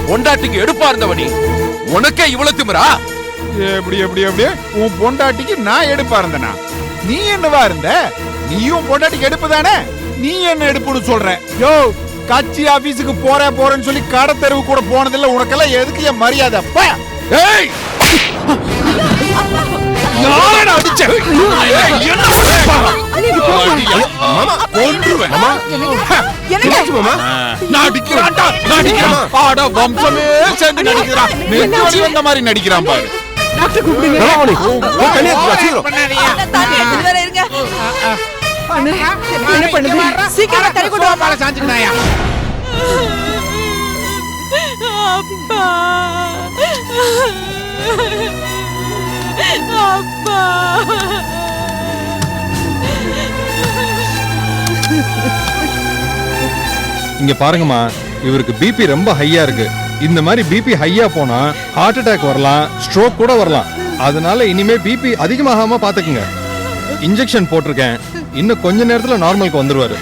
பொண்டாட்டிக்கு எடுப்பா இருந்தவனி உனக்கே இவ்வளவு திமிரா? எப்படி எப்படி எப்படி உன் பொண்டாட்டிக்கு நான் எடுப்பா இருந்தனா? நீ என்னவா இருந்த? நீயும் பொண்டாட்டிக்கு எடுப்பு தானே? நீ என்ன எடுப்புன்னு சொல்ற? யோ, கட்சி ஆபீஸுக்கு போறேன்னு சொல்லி கடை தெருவு கூட போனதில்ல. உனக்கெல்லாம் எதுக்கு என் மரியாதை? ஏய், யாரடா அடிச்ச? என்ன நடிக்கிறான்டா, நடிக்கிறான். ஆட வம்சமே சேர்ந்து நடிக்கிறான். நெத்தி வந்த மாதிரி நடிக்கிறான் பாரு. என்ன பண்ணுது? சீக்கிரம் தண்ணி கொண்டு வா. பால சாஞ்சுக்கனாயா? அப்பா அப்பா. இங்க பாருங்கம்மா, இவருக்கு பிபி ரொம்ப ஹையா இருக்கு. இந்த மாதிரி பிபி ஹையா போனா ஹார்ட் அட்டாக் வரலாம், ஸ்ட்ரோக் கூட வரலாம். அதனால இனிமே பிபி அதிகமாகாம பாத்துக்குங்க. இன்ஜெக்ஷன் போட்டிருக்கேன், இன்னும் கொஞ்ச நேரத்துல நார்மலுக்கு வந்துருவாரு.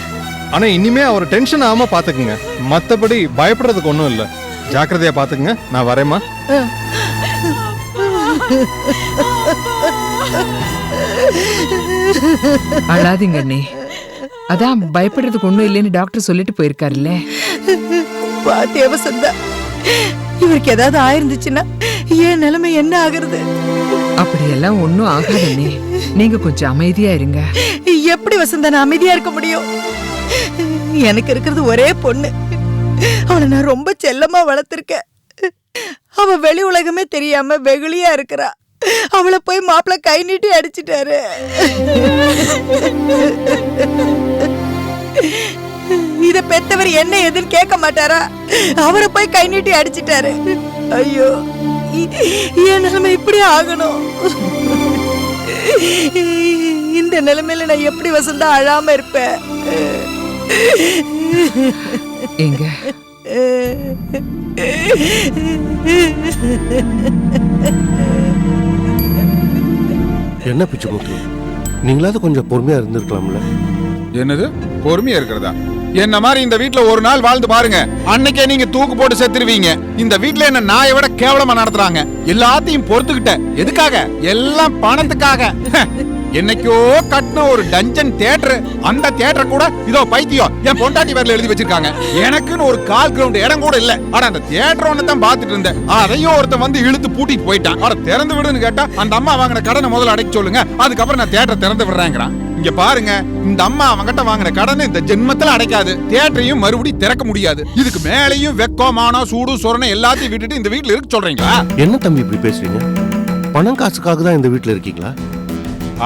ஆனா இனிமே அவர் டென்ஷன் ஆகாம பாத்துக்குங்க. மத்தபடி பயப்படுறதுக்கு ஒண்ணும் இல்ல. ஜாக்கிரதையா பாத்துக்குங்க. நான் வரேம்மா. அழாதீங்க அண்ணே. அதான் பயப்படுறதுக்கு ஒண்ணும் இல்லைன்னு டாக்டர் சொல்லிட்டு போயிருக்காருல்ல. பாத்தியா வசந்தா, இவருக்கு ஏதாவது ஆயிருந்துச்சுன்னா என் நிலைமை என்ன ஆகுறது? அப்படியெல்லாம் ஒண்ணும் ஆகாதண்ணே. நீங்க கொஞ்சம் அமைதியா இருங்க. எப்படி வசந்தா நான் அமைதியா இருக்க முடியும்? எனக்கு இருக்கிறது ஒரே பொண்ணு. அவளை நான் ரொம்ப செல்லமா வளர்த்திருக்கேன். அவ வெளி உலகமே தெரியாம வெகுளியா இருக்கிறா. அவளை போய் மாப்பிள்ள கை நீட்டி அடிச்சிட்டாரு. இத பெத்தவர் என்ன எதுன்னு கேட்க மாட்டாரா? அவரை போய் கை நீட்டி அடிச்சிட்டாரு. ஐயோ, என் நிலைமை இப்படி ஆகணும். இந்த நிலைமையில நான் எப்படி வசந்தா அழாம இருப்பேன்? எங்க என்ன பிச்சுமுத்து, நீங்களாவது கொஞ்சம் பொறுமையா இருந்திருக்கலாம்ல. என்னது பொறுமையா இருக்கிறதா? என்ன மாதிரி இந்த வீட்டுல ஒரு நாள் வாழ்ந்து பாருங்க, அன்னைக்கே நீங்க தூக்கு போட்டு செத்துருவீங்க. இந்த வீட்டுல என்ன நாயை விட கேவலமா நடத்துறாங்க. எல்லாத்தையும் பொறுத்துக்கிட்ட எதுக்காக? எல்லாம் பணத்துக்காக. என்னைக்கோ கட்டின ஒரு டஞ்சன் தியேட்டர், அந்த தியேட்டர் கூட இதோ பைத்தியம் என் பொண்டாட்டி பேர்ல எழுதி வச்சிருக்காங்க. எனக்குன்னு ஒரு கால் கிரவுண்ட் இடம் கூட இல்ல. ஆனா அந்த தியேட்டர் ஒன்னு தான் பாத்துட்டு இருந்தேன். அதையும் ஒருத்தன் வந்து இழுத்து பூட்டிட்டு போயிட்டான். ஆனா திறந்து விடுன்னு கேட்டா அந்த அம்மா வாங்கின கடனை முதல்ல அடைக்க சொல்லுங்க, அதுக்கப்புறம் நான் தியேட்டர் திறந்து விடுறேங்கிறான். இங்க பாருங்க, இந்த அம்மா அவங்கிட்ட வாங்கின கடனை இந்த ஜென்மத்துல அடைக்காது. தியேட்டரையும் மறுபடியும் திறக்க முடியாது. இதுக்கு மேலையும் வெக்கம், மானம், சூடு, சொரணை எல்லாத்தையும் விட்டுட்டு இந்த வீட்டுல இருக்க சொல்றீங்களா? என்ன தம்பி இப்படி பேசுறீங்க? பணம் காசுக்காக தான் இந்த வீட்டுல இருக்கீங்களா?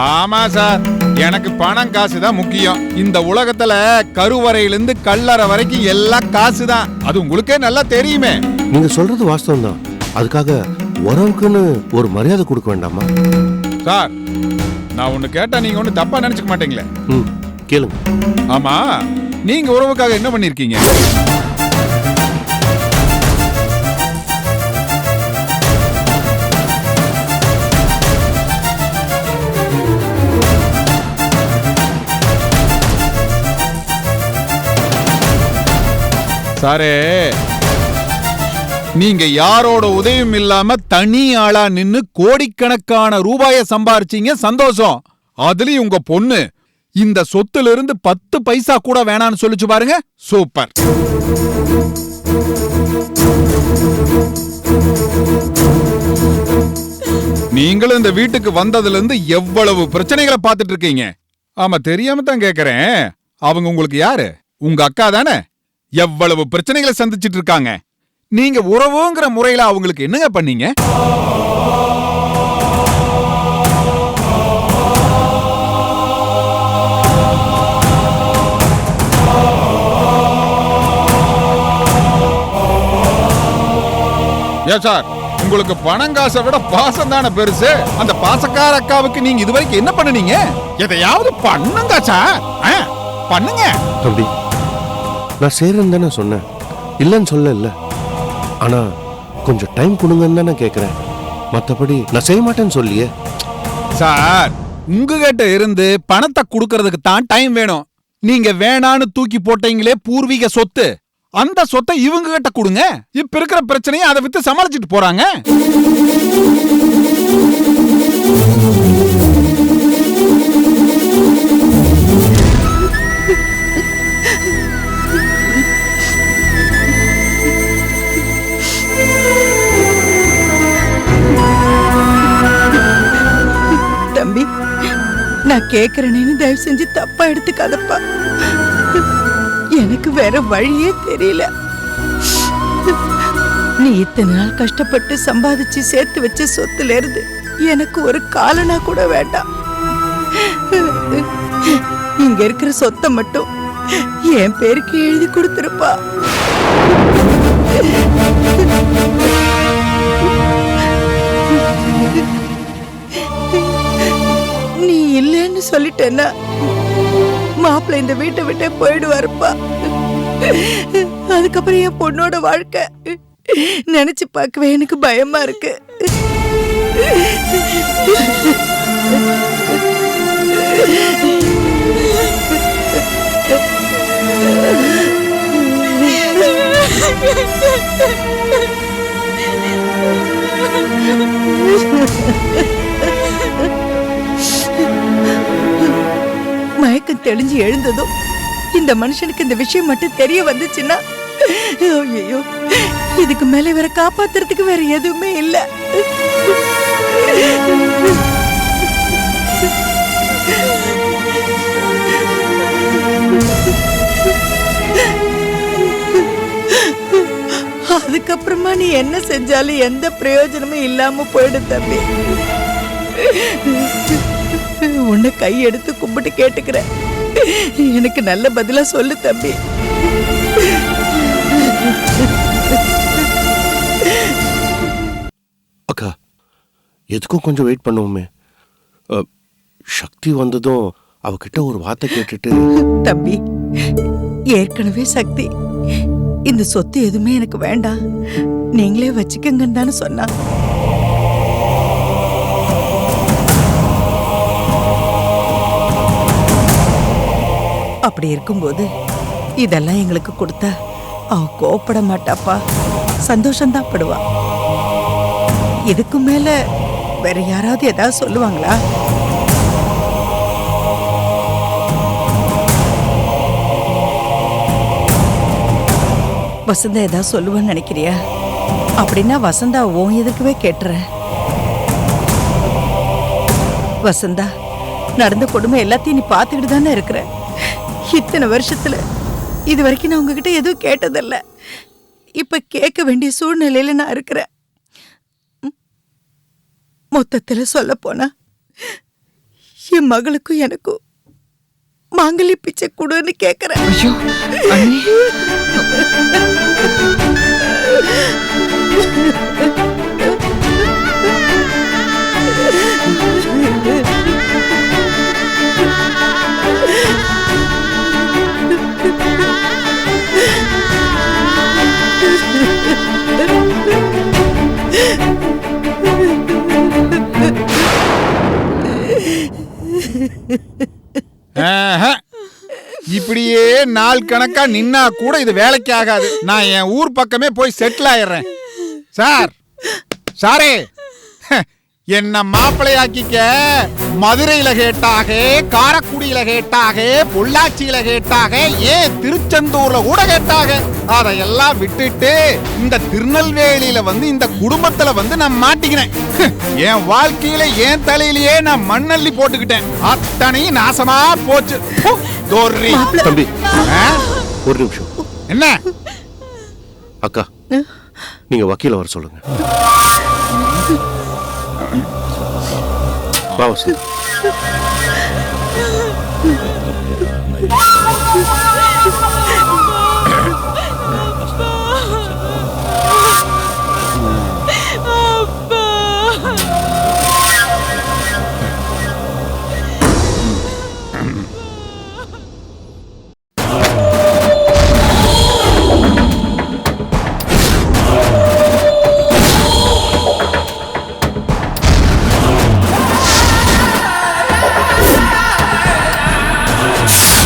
ஆமா சார், எனக்கு பணம் காசு தான் முக்கியம். இந்த உலகத்துல கருவறையிலிருந்து கல்லறை வரைக்கும் எல்லாம் காசு தான். அது உங்களுக்கே நல்லா தெரியுமே. நீங்க சொல்றது வாஸ்தவம் தான். அதுக்காக உறவுக்குன்னு ஒரு மரியாதை கொடுக்க வேண்டாமா? சார், நான் ஒண்ணு கேட்டா நீங்க ஒண்ணு தப்பா நினைச்சுக்க மாட்டீங்களே? கேளுங்க. ஆமா, நீங்க உறவுக்காக என்ன பண்ணிருக்கீங்க? சாரே, நீங்க யாரோட உதவியும் இல்லாம தனி ஆளா நின்னு கோடிக்கணக்கான ரூபாய சம்பாரிச்சீங்க, சந்தோஷம். அதுலயும் உங்க பொண்ணு இந்த சொத்துல இருந்து 10 பைசா கூட வேணான்னு சொல்லிச்சு பாருங்க, சூப்பர். நீங்களும் இந்த வீட்டுக்கு வந்ததுல இருந்து எவ்வளவு பிரச்சனைகளை பார்த்துட்டு இருக்கீங்க. ஆமா, தெரியாம தான் கேக்குறேன். அவங்க உங்களுக்கு யாரு? உங்க அக்கா தானே? எவ்வளவு பிரச்சனைகளை சந்திச்சிட்டு இருக்காங்க. நீங்க உறவுங்கிற முறையில அவங்களுக்கு என்னங்க பண்ணீங்க? ஏன் சார், உங்களுக்கு பணம் காசை விட பாசம் தானே பெருசு. அந்த பாசக்கார அக்காவுக்கு நீங்க இதுவரைக்கும் என்ன பண்ணுனீங்க? எதையாவது பண்ணுங்க சார், பண்ணுங்க. தம்பி, நான் செய்யறேன்னு தானே சொன்னேன், இல்லைன்னு சொல்ல இல்ல. ஆனா கொஞ்சம் டைம் கொடுங்கன்னு தானே கேட்கிறேன். மற்றபடி நான் செய்ய மாட்டேன்னு சொல்லியே. சார், உங்ககிட்ட இருந்து பணத்தை கொடுக்கறதுக்கு தான் டைம் வேணும். நீங்க வேணான்னு தூக்கி போட்டீங்களே பூர்வீக சொத்து, அந்த சொத்தை இவங்க கிட்ட கொடுங்க. இப்ப இருக்கிற பிரச்சனையை அதை வித்து சமாளிச்சுட்டு போறாங்க. தம்பி, நான் கேக்குறேன்னு தயவு செஞ்சு தப்பா எடுத்துக்காதப்பா. எனக்கு வேற வழியே தெரியல. நீ இத்தனை நாள் கஷ்டப்பட்டு சம்பாதிச்சு சேர்த்து வச்ச சொத்துல இருந்து எனக்கு ஒரு காலனா கூட வேண்டாம். இங்க இருக்கிற சொத்தை மட்டும் என் பேருக்கு எழுதி கொடுத்துருப்பா. நீ இல்லைன்னு சொல்லிட்டேன்னா மாப்பிள்ளை இந்த வீட்டை விட்டே போயிடுவாருப்பா. அதுக்கப்புறம் என் பொண்ணோட வாழ்க்கை நினைச்சு பார்க்கவே எனக்கு பயமா இருக்கு. மயக்கம் தெளிஞ்சு எழுந்ததும் இந்த மனுஷனுக்கு இந்த விஷயம் மட்டும் தெரிய வந்துச்சுன்னா, ஐயோ, இதுக்கு மேல வேற காப்பாத்துறதுக்கு வேற எதுவுமே இல்ல. அதுக்கப்புறமா நீ என்ன செஞ்சாலும் எந்த பிரயோஜனமும் இல்லாம போயிடும் தம்பி. உன்னை கையெடுத்து கும்பிட்டு கேட்டுக்கிறேன், எனக்கு நல்ல பதிலா சொல்லு தம்பி. அக்கா, எதுக்கும் கொஞ்சம் வெயிட் பண்ணுவோமே. சக்தி வந்ததும் அவகிட்ட ஒரு வார்த்தை கேட்டுட்டு. தம்பி, ஏற்கனவே சக்தி இந்த சொத்து எதுவுமே எனக்கு வேண்டாம், நீங்களே வச்சுக்கங்கன்னு தானே சொன்னா. அப்படி இருக்கும்போது இதெல்லாம் எங்களுக்கு கொடுத்தா அவ கோப்பட மாட்டாப்பா, சந்தோஷம்தான் படுவா. இதுக்கு மேல வேற யாராவது ஏதாவது சொல்லுவாங்களா? வசந்தா ஏதாவது சொல்லுவான்னு நினைக்கிறியா? அப்படின்னா வசந்தா உன் எதுக்குவே கேட்டுறேன். வசந்தா, நடந்த கொடுமை எல்லாத்தையும் நீ பார்த்துக்கிட்டு தானே இருக்கிற. இத்தனை வருஷத்துல இது வரைக்கும் நான் உங்ககிட்ட எதுவும் கேட்டதில்ல. இப்ப கேட்க வேண்டிய சூழ்நிலையில நான் இருக்கிறேன். மொத்தத்துல சொல்ல போனா என் மகளுக்கும் எனக்கும் மாங்கல்ய பிச்சை கொடுன்னு கேக்குறேன். ஐயோ அண்ணி, இப்படியே நாள் கணக்கா நின்னா கூட இது வேலைக்கு ஆகாது. நான் என் ஊர் பக்கமே போய் செட்டில் ஆயிடுறேன். சார், சாரே, என்ன மாப்பிளையாக்கிக்க. மதுரையில கேட்டாக, காரக்குடியில கேட்டாக, பொள்ளாச்சியில கேட்டாக, ஏன் திருச்செந்தூர்ல கூட கேட்டாக. அதையெல்லாம் விட்டுட்டு இந்த திருநெல்வேலியில வந்து இந்த குடும்பத்துல வந்து நான் மாட்டிக்கிறேன். என் வாழ்க்கையில என் தலையிலேயே நான் மண்ணள்ளி போட்டுக்கிட்டேன். அத்தனையும் நாசமா போச்சு. தம்பி, ஒரு நிமிஷம். என்ன அக்கா, நீங்க வக்கீல வர சொல்லுங்க. வா வசந்த்.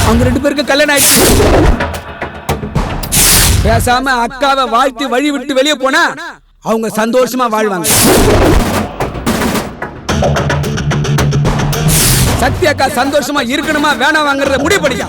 அவங்க 2 பேருக்கு கல்யாணம் ஆயிடுச்சு. பேசாம அக்காவை வாழ்த்து வழி விட்டு வெளியே போனா அவங்க சந்தோஷமா வாழ்வாங்க. சக்தி அக்கா சந்தோஷமா இருக்கணுமா வேணாம் வாங்குறத முடிவு பண்ணிக்க.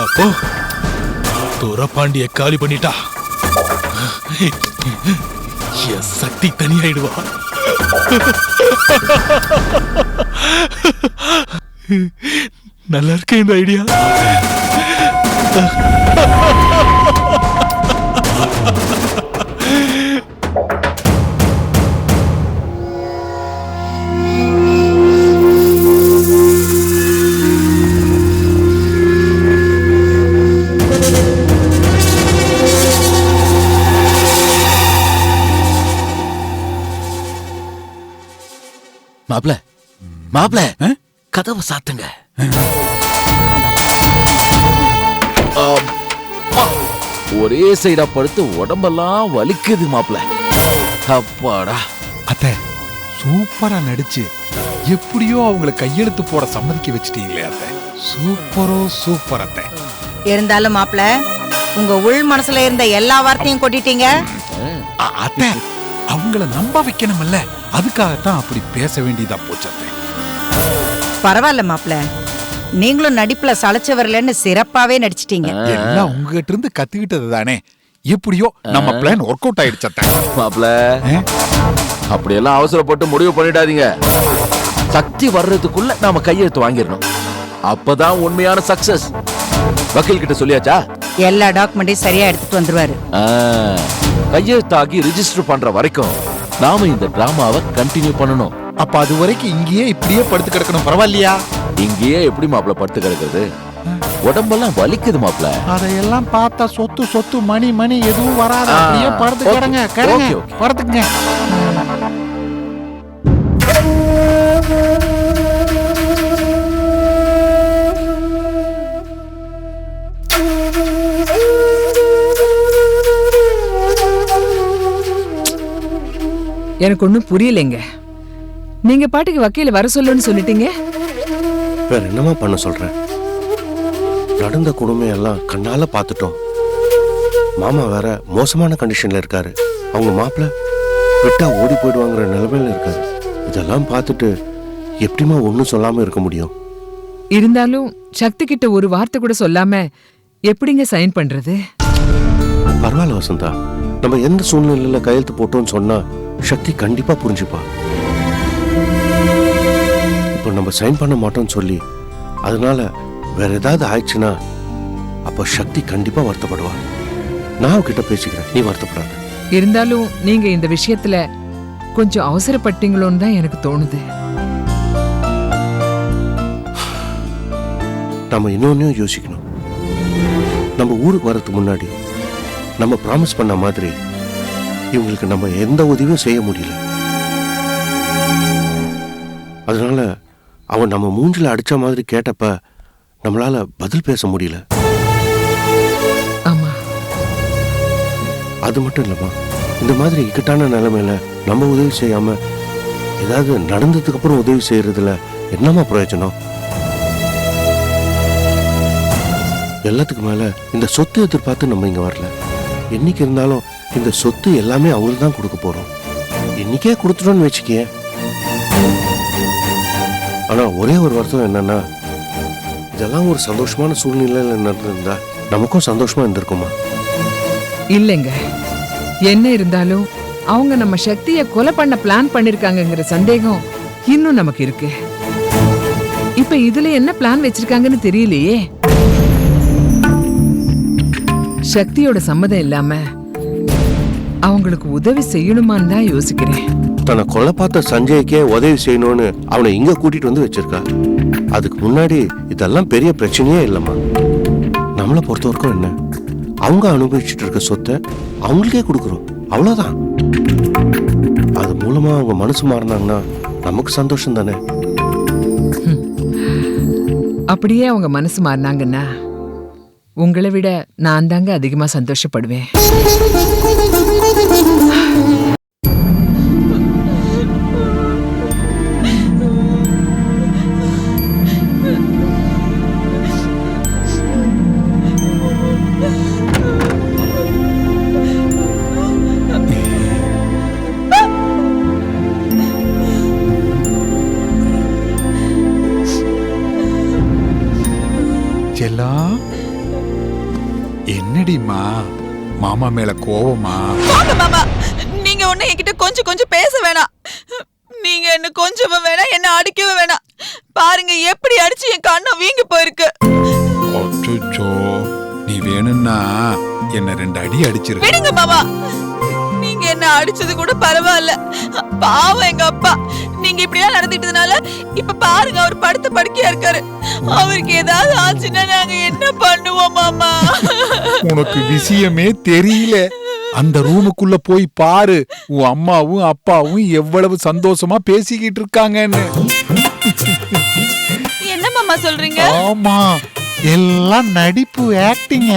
அப்போ துரப்பாண்டிய காலி பண்ணிட்டா என் சக்தி தனியாயிடுவா. நல்லா இருக்க இந்த ஐடியா. மாப்ள மாப்ள கதவை சாத்துங்க. ஒரே சைடா படுத்து உடம்பெல்லாம் வலிக்குது மாப்ள. அப்பாடா. அத்தை சூப்பரா நடிச்சு எப்படியோ அவங்கள கையெழுத்து போட சம்மதிக்க வச்சிட்டீங்களே அத்தை. சூப்பரோ சூப்பர் அத்தை. இருந்தாலும் மாப்பிள உங்க உள் மனசுல இருந்த எல்லா வார்த்தையும் கொட்டிட்டீங்க. அத்தை அவங்கள நம்ப வைக்கணும்ல, அதுக்காகத்தான் அப்படி பேச வேண்டியதா போச்சு அத்தை. பரவாயில்ல மாப்பிள, நீங்களும் நடிப்புல சளைச்சவர்லன்னு சிறப்பாவே நடிச்சிட்டீங்க. எல்லாம் உங்ககிட்ட இருந்து கத்துக்கிட்டது தானே. எப்படியோ நம்ம பிளான் ஒர்க் அவுட் ஆயிடுச்சு அத்தை. மாப்ள அப்படியெல்லாம் அவசரப்பட்டு முடிவு பண்ணிடாதீங்க. சக்தி வர்றதுக்குள்ள நாம கையெழுத்து வாங்கிடணும். அப்பதான் உண்மையான சக்சஸ். வக்கீல் கிட்ட சொல்லியாச்சா? எல்லா டாக்குமெண்ட்டையும் சரியா எடுத்துட்டு வந்துருவாரு. கையெழுத்தாகி ரிஜிஸ்டர் பண்ற வரைக்கும் நாம இந்த டிராமாவை கண்டினியூ பண்ணணும். அப்ப அது வரைக்கும் இங்கேயே இப்படியே படுத்து கிடக்கணும். பரவாயில்லையா? இங்கேயே எப்படி மாப்ள படுத்து கிடக்குறது? உடம்பெல்லாம் வலிக்குது மாப்ள. அதையெல்லாம் பார்த்தா சொத்து சொத்து மணி மணி எதுவும் வராது. அப்படியே படுத்து கிடங்க. படுத்துங்க. எனக்கு ஒண்ணும் புரியலைங்க. நீங்க பாட்டுக்கு வக்கீல வர சொல்லுன்னு சொல்லிட்டீங்க. வேற என்னமா பண்ண சொல்றேன்? நடந்த குடும்பம் எல்லாம் கண்ணால பாத்துட்டோம். மாமா வேற மோசமான கண்டிஷன்ல இருக்காரு. அவங்க மாப்பிள்ள விட்டா ஓடி போயிடுவாங்கிற நிலைமையில இருக்காரு. இதெல்லாம் பார்த்துட்டு எப்படிமா ஒன்னும் சொல்லாம இருக்க முடியும்? இருந்தாலும் சக்தி கிட்ட ஒரு வார்த்தை கூட சொல்லாம எப்படிங்க சைன் பண்றது? பரவாயில்ல வசந்தா, நம்ம எந்த சூழ்நிலையில கையெழுத்து போட்டோம்னு சொன்னா சக்தி கண்டிப்பா புரிஞ்சுப்பா. இப்போ நம்ம சைன் பண்ண மாட்டோம்னு சொல்லி அதனால வேற ஏதாவது ஆயிடுச்சுன்னா அப்ப சக்தி கண்டிப்பா வருத்தப்படுவா. நான் அவகிட்ட பேசிக்கிறேன், நீ வருத்தப்படாத. இருந்தாலும் நீங்க இந்த விஷயத்துல கொஞ்சம் அவசரப்பட்டீங்களோன்னு தான் எனக்கு தோணுது. நம்ம இன்னொன்னையும் யோசிக்கணும். நம்ம ஊருக்கு வர்றதுக்கு முன்னாடி நம்ம ப்ராமிஸ் பண்ண மாதிரி இவங்களுக்கு நம்ம எந்த உதவியும் செய்ய முடியல. அதனால அவன் நம்ம மூஞ்சில அடிச்ச மாதிரி கேட்டப்ப நம்மளால பதில் பேச முடியல. ஆமா, அது மட்டும் இல்லம்மா, இந்த மாதிரி இக்கட்டான நிலைமையில நம்ம உதவி செய்யாம ஏதாவது நடந்ததுக்கு அப்புறம் உதவி செய்யறதுல என்னமா பிரயோஜனம்? எல்லாத்துக்கு மேல இந்த சொத்து எதிர்பார்த்து நம்ம இங்க வரல. என்னைக்கு இருந்தாலும் இந்த சொத்து எல்லாமே அவங்களுக்கு தான் கொடுக்க போறோம். இன்னைக்கே கொடுத்துட்டோம்னு வச்சுக்கிய. ஆனா ஒரே ஒரு வருத்தம் என்னன்னா, இதெல்லாம் ஒரு சந்தோஷமான சூழ்நிலையில நடந்திருந்தா நமக்கும் சந்தோஷமா இருந்திருக்குமா? இல்லைங்க. என்ன இருந்தாலும் அவங்க நம்ம சக்தியை கொலை பண்ண பிளான் பண்ணிருக்காங்கங்கிற சந்தேகம் இன்னும் நமக்கு இருக்கு. இப்ப இதுல என்ன பிளான் வச்சிருக்காங்கன்னு தெரியலையே. சக்தியோட சம்மதம் இல்லாம அவங்களுக்கு உதவி செய்யணுமான்னு தான் யோசிக்கிறேன். தன்னை கொலை பார்த்த சஞ்சய்க்கே உதவி செய்யணும்னு அவனை இங்க கூட்டிட்டு வந்து வச்சிருக்கா. அதுக்கு முன்னாடி இதெல்லாம் பெரிய பிரச்சனையே இல்லம்மா. நம்மளை பொறுத்த வரைக்கும் என்ன, அவங்க அனுபவிச்சுட்டு இருக்க சொத்தை அவங்களுக்கே கொடுக்குறோம், அவ்வளவுதான். அது மூலமா அவங்க மனசு மாறினாங்கன்னா நமக்கு சந்தோஷம் தானே. அப்படியே அவங்க மனசு மாறினாங்கன்னா உங்களை விட நான் தாங்க அதிகமா சந்தோஷப்படுவேன். செல்லம், என்னடிமா மாமா மேல கோவமா? மாமா, நீங்க ஒண்ணு என்கிட்ட கொஞ்சம் பேச வேணாம். நீங்க என்ன கொஞ்சமும் வேணாம், என்ன அடிக்கவும் வேணாம். பாருங்க எப்படி அடிச்சு என் கண்ணம் வீங்கி போயிருக்கு. அச்சோ, நீ வேணும்னா என்ன 2 அடி அடிச்சிரு. விடுங்க மாமா, நீங்க என்ன அடிச்சது கூட பரவாயில்ல. பாவம் எங்க அப்பா, நீங்க இப்படியா நடந்துட்டதுனால இப்ப பாருங்க அவர் படுத்த படுக்கையா இருக்காரு. அவருக்கு ஏதாவது ஆச்சுன்னா நாங்க என்ன பண்ணுவோம் மாமா? உனக்கு விஷயமே தெரியல. அந்த ரூமுக்குள்ள போய் பாரு, உன் அம்மாவும் அப்பாவும் எவ்வளவு சந்தோஷமா பேசிக்கிட்டு இருக்காங்கன்னு. என்ன மாமா சொல்றீங்க? ஆமா, எல்லாம் நடிப்பு, ஆக்டிங்.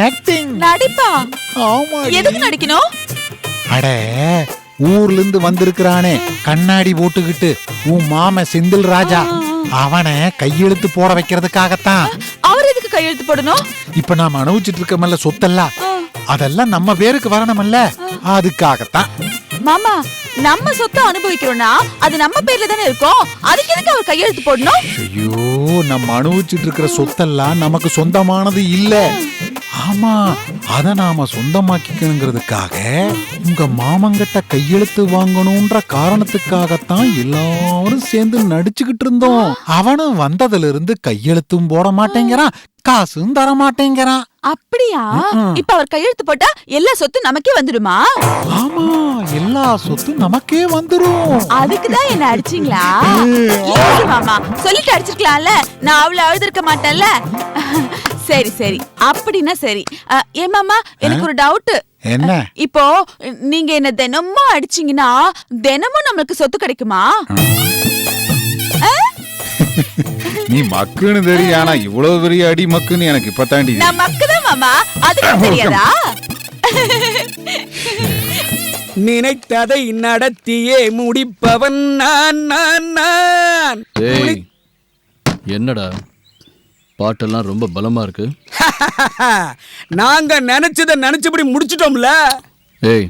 நடிப்பா? ஆமா. எதுக்கு நடிக்கணும்? அட, ஊர்ல இருந்து வந்திருக்கிறானே கண்ணாடி போட்டுக்கிட்டு உன் மாம செந்தில் ராஜா, அவனை கையெழுத்து போட வைக்கிறதுக்காகத்தான். அவர் எதுக்கு கையெழுத்து போடணும்? இப்ப நாம அனுபவிச்சுட்டு இருக்கமல்ல சொத்தெல்லாம், அதெல்லாம் நம்ம பேருக்கு வரணும்ல, அதுக்காகத்தான். மாமா, நம்ம சொத்தை அனுபவிக்கிறோம்னா அது நம்ம பேர்ல தானே இருக்கும். அதுக்கு எதுக்கு அவர் கையெழுத்து போடணும்? ஐயோ, நம்ம அனுபவிச்சுட்டு இருக்கிற சொத்தெல்லாம் நமக்கு சொந்தமானது இல்ல. ஆமா, அத நாம சொந்தமாக்கிக்கணுங்கிறதுக்காக உங்க மாமங்கிட்ட கையெழுத்து வாங்கணும்ன்ற காரணத்துக்காகத்தான் எல்லாரும் சேர்ந்து நடிச்சுக்கிட்டு இருந்தோம். அவனும் வந்ததுல இருந்து கையெழுத்தும் போட மாட்டேங்கிறான், காசும் தர மாட்டேங்கிறான். அப்படியா? இப்ப அவர் கையெழுத்து போட்டா எல்லா சொத்து நமக்கே வந்துடுமா? ஆமா, எல்லா சொத்தும் நமக்கே வந்துரும். அதுக்குதான் என்ன அடிச்சீங்களா? மாமா சொல்லிட்டு அடிச்சிருக்கலாம்ல, நான் அவ்வளவு அழுதுருக்க மாட்டேன்ல. சரி, அப்படின்னா சரி. ஏன் மாமா, எனக்கு ஒரு டவுட். என்ன? இப்போ நீங்க என்ன தினமும் அடிச்சீங்கன்னா தினமும் நம்மளுக்கு சொத்து கிடைக்குமா? நீ மக்குன்னு தெரியும், ஆனா இவ்வளவு பெரிய அடி மக்குன்னு எனக்கு இப்பதாண்டி. நான் மக்குதான் மாமா, அதுக்கு தெரியாதா? நினைத்ததை நடத்தியே முடிப்பவன் நான். என்னடா பாட்டெல்லாம் ரொம்ப பலமா இருக்கு. நாங்க நினைச்சதை நினைச்சபடி முடிச்சிட்டோம்ல. ஏய்,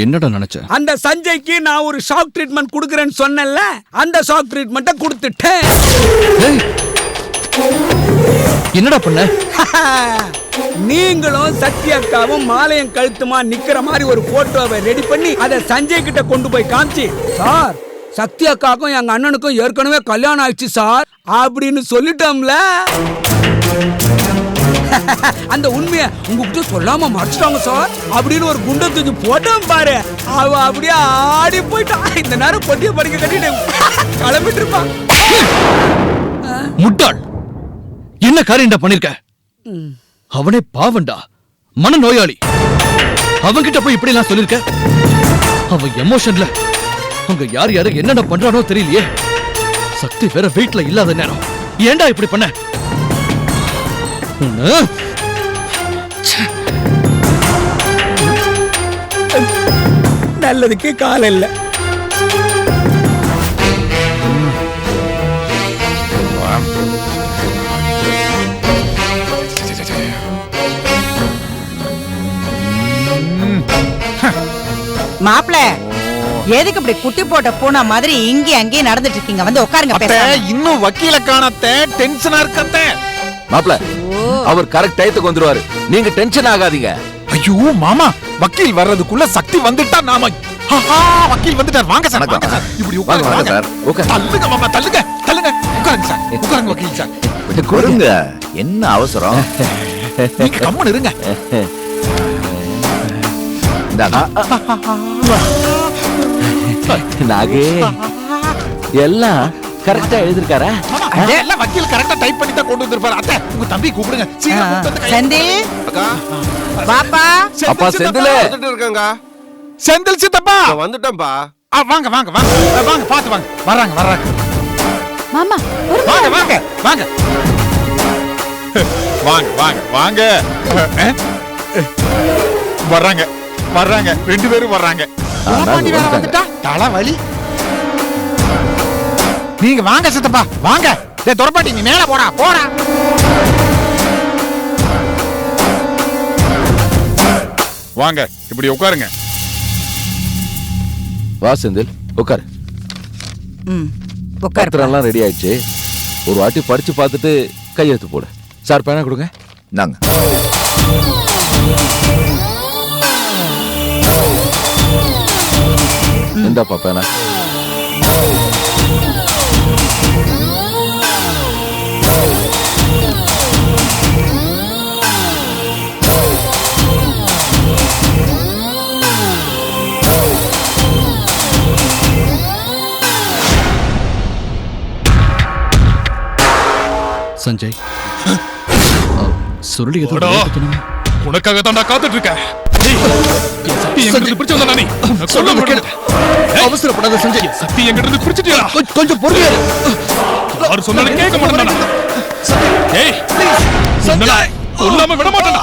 என்னடா நினைச்ச? அந்த சஞ்சய்க்கு நான் ஒரு ஷாக் ட்ரீட்மெண்ட் கொடுக்கறேன்னு சொன்னேன்ல, அந்த ஷாக் ட்ரீட்மெண்ட்டை கொடுத்துட்டேன். என்னடா பண்ண? நீங்களும் சத்யாக்காவும் மாலையும் கழுத்துமா நிக்கிற மாதிரி ஒரு போட்டோவை ரெடி பண்ணி அதை சஞ்சய் கிட்ட கொண்டு போய் காமிச்சு, சார் சத்யாக்காக்கும் எங்க அண்ணனுக்கும் ஏற்கனவே கல்யாணம் ஆயிடுச்சு சார் அப்படின்னு சொல்லிட்டோம்ல. அந்த உண்மையை உங்ககிட்ட சொல்லாம மறைச்சிட்டாங்க சார் அப்படின்னு ஒரு குண்டை தூக்கி போட்டோம் பாரு. அவ அப்படியே ஆடி போயிட்டா. இந்த நேரம் பொட்டிய படிக்க கட்டிட்டு கிளம்பிட்டு இருப்பான். முட்டாள், என்ன காரியம்டா பண்ணிருக்க? அவனே பாவண்டா, மன நோயாளி. அவன்கிட்ட போய் இப்படி எல்லாம் சொல்லிருக்க? அவன் எமோஷன்ல அங்க யார் யாரு என்னடா பண்றானோ தெரியலையே. சக்தி வேற வீட்ல இல்லாத நேரம் ஏன்டா இப்படி பண்ண? நல்லதுக்கு காலம் இல்ல. மாப்பிள, எதுக்கு இப்படி குட்டி போட்ட பூனா மாதிரி இங்கே அங்கே நடந்துட்டு இருக்கீங்க? வந்து உட்காருங்க. பேசாம இன்னும் வக்கீல காணத்த டென்ஷனா இருக்கத்த. மாப்ள, அவர் கரெக்ட் டயத்துக்கு வந்துருவாரு, நீங்க டென்ஷன் ஆகாதீங்க. ஐயோ மாமா, வக்கீல் வர்றதுக்குள்ள சக்தி வந்துட்டா நாம வக்கீல் வந்துட்டார். வாங்க சார், வாங்க சார். இப்படி உட்காருங்க, வாங்க வாங்க. சார், உட்காருங்க. தள்ளுங்க மாமா, தள்ளுங்க, தள்ளுங்க. உட்காருங்க சார், உட்காருங்க வக்கீல் சார். கொடுங்க, என்ன அவசரம்? நீங்க கம்முன்னு இருங்க. நாகே எல்லாம் கரெக்டா எழுதிருக்காரா? மாமா, எல்லாம் வக்கீல் கரெக்டா டைப் பண்ணி தான் கொண்டு வந்திருப்பாரு. அத்தை, உங்க தம்பி கூப்பிடுங்க. சீக்கிரம் கூப்பிட்டு வந்து கையை- செந்தில் அக்கா பாப்பா அப்பா செந்தில் வந்துட்டு இருக்கேங்க. செந்தில் சித்தப்பா. வந்துட்டேன்ப்பா. வாங்க வாங்க வாங்க வாங்க, பாத்து வாங்க. வர்றாங்க வர்றாங்க. மாமா வாங்க வாங்க வாங்க வாங்க வாங்க வாங்க. வர்றாங்க வர்றாங்க, 2 பேரும் வர்றாங்க. பாண்டி வேற வந்துட்டா தலை வலி. நீங்க வாங்க சித்தப்பா, வாங்க. டேய் துரப்பாட்டி, நீ மேல போடா, போடா. வாங்க, இப்படி உட்காருங்க. வா செந்தில் உட்காரு. உட்காரு. பத்திரம் எல்லாம் ரெடி ஆயிடுச்சு. ஒரு வாட்டி படிச்சு பார்த்துட்டு கையெழுத்து போடு. சார் பேனா கொடுங்க. நாங்க இந்தாப்பா பேனா. சஞ்சய் சுருளி ஏதோ போடா. உனக்காக தான் நான் காத்துட்டு இருக்கேன். டேய், என் சக்தி எங்கிட்ட இருந்து பிடிச்சு வந்தா நீ? நான் சொல்ல மாட்டேன். அவசரப்படாத சஞ்சய். சக்தி எங்கிட்ட இருந்து பிடிச்சிட்டியா? கொஞ்சம் பொறுமையா இரு. யாரு சொன்னாலும் கேட்க மாட்டேன். ஏய், சஞ்சய் சொல்லாம விட மாட்டேன்.